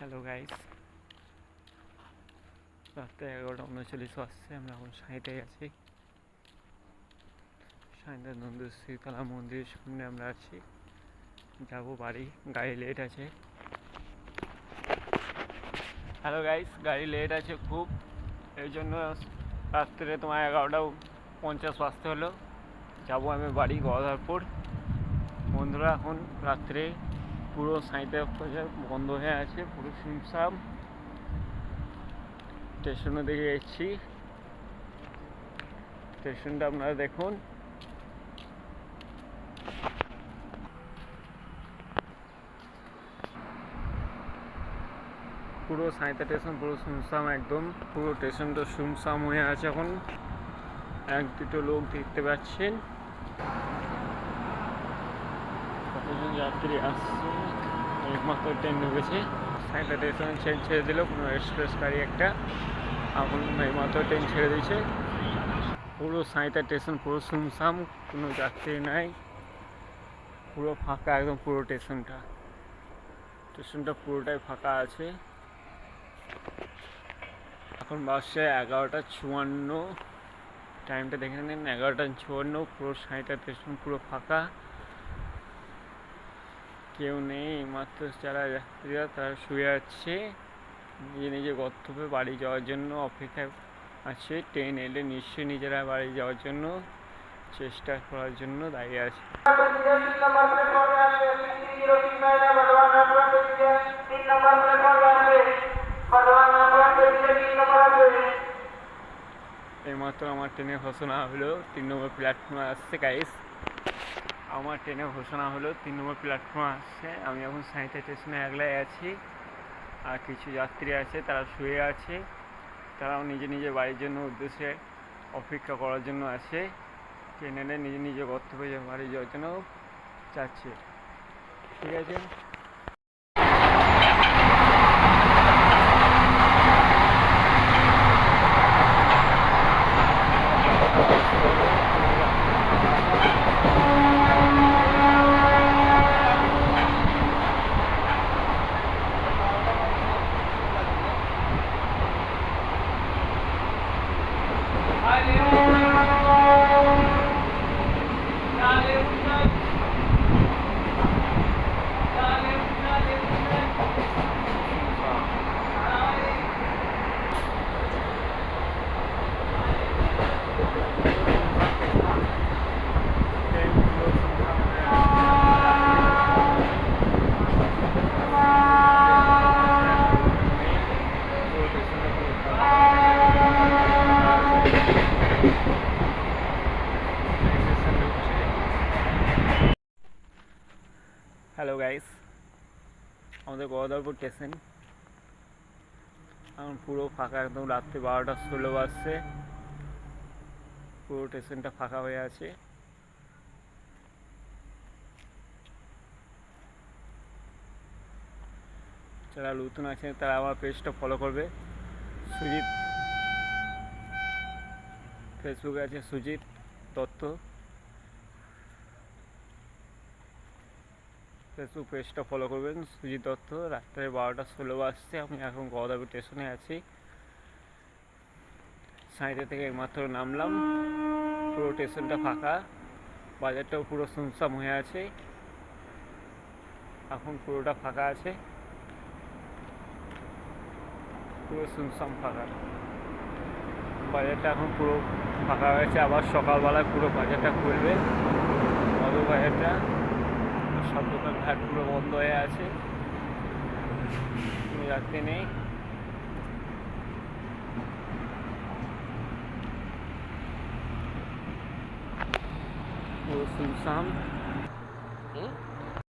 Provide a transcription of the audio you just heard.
Hello guys, রাত্রে 11:39 বাজছে। আমরা এখন সাঁইতে আছি। সাঁইতে নন্দী শীতলা মন্দিরের সামনে আমরা আছি, যাবো বাড়ি। গাড়ি লেট আছে। হ্যালো গাইস, গাড়ি লেট আছে খুব, এই জন্য রাত্রে তোমার 11:50 বাজতে হলো। যাবো আমি বাড়ি গদাধরপুর। বন্ধুরা, এখন রাত্রে পুরো সাঁইতে বন্ধ হয়ে আছে, পুরো শুনশান। স্টেশনের দিকে এসেছি, স্টেশনটা আপনারা দেখুন। পুরো সাঁইতে স্টেশন পুরো শুনশান, একদম পুরো স্টেশনটা শুনশান হয়ে আছে। এখন এক দুটো লোক দেখতে পাচ্ছেন। কতজন যাত্রী আসছে, একমাত্র ট্রেন ঢুকেছে। সাঁইতে স্টেশন ছেড়ে দিল কোনো এক্সপ্রেস গাড়ি একটা, এখন এইমাত্র ট্রেন ছেড়ে দিয়েছে। পুরো সাঁইতে স্টেশন পুরো শুনশান, কোনো যাত্রী নাই, পুরো ফাঁকা একদম। পুরো স্টেশনটা পুরোটাই ফাঁকা আছে। এখন বাজছে 11:54, টাইমটা দেখে নিন। 11:54, পুরো সাঁইতে স্টেশন পুরো ফাঁকা, কেউ নেই। মাত্র যারা যাত্রীরা তারা শুয়ে আছে, নিজে নিজে গন্তব্যে বাড়ি যাওয়ার জন্য অপেক্ষায় আছে। ট্রেন এলে নিশ্চয়ই নিজেরা বাড়ি যাওয়ার জন্য চেষ্টা করার জন্য দাঁড়িয়ে আছে। এইমাত্র আমার ট্রেনের ঘোষণা হলো 3 নম্বর প্ল্যাটফর্মে আসছে। গাইস, আমার ট্রেনে ঘোষণা হলো 3 নম্বর প্ল্যাটফর্মে আসছে। আমি এখন সাঁইতে স্টেশনে একলাই আছি, আর কিছু যাত্রী আছে, তারা শুয়ে আছে। তারাও নিজে নিজে বাড়ির জন্য উদ্দেশ্যে অপেক্ষা করার জন্য আছে। ট্রেন এলে নিজে নিজে গন্তব্যে বাড়ি যাওয়ার জন্য চাচ্ছে। ঠিক আছে। হ্যালো গাইস, আমাদের গদাধরপুর স্টেশন এখন পুরো ফাঁকা একদম। রাত্রি 12:16 বাজছে, পুরো স্টেশনটা ফাঁকা হয়ে আছে। যারা নতুন আছে তারা আমার পেজটা ফলো করবে। সুজিত ফেসবুকে আছে, সুজিত দত্ত। ফেসবুক পেজটা ফলো করবেন, সুজিত দত্ত। রাত্রে 12:16 বাজছে, আমি এখন গদাধরপুর স্টেশনে আছি। সাঁইতে থেকে এইমাত্র নামলাম, পুরো স্টেশনটা ফাঁকা, বাজারটাও পুরো শুনশান হয়ে আছে। এখন পুরোটা ফাঁকা আছে, পুরো শুনশান ফাঁকা। বাজারটা এখন পুরো ফাঁকা হয়েছে। আবার সকালবেলায় পুরো বাজারটা খুলবে, বড় বাজারটা। সব দোকানঘাট পুরো বন্ধ হয়ে আছে, কোনো যাত্রী নেই। পুরো শুনশান।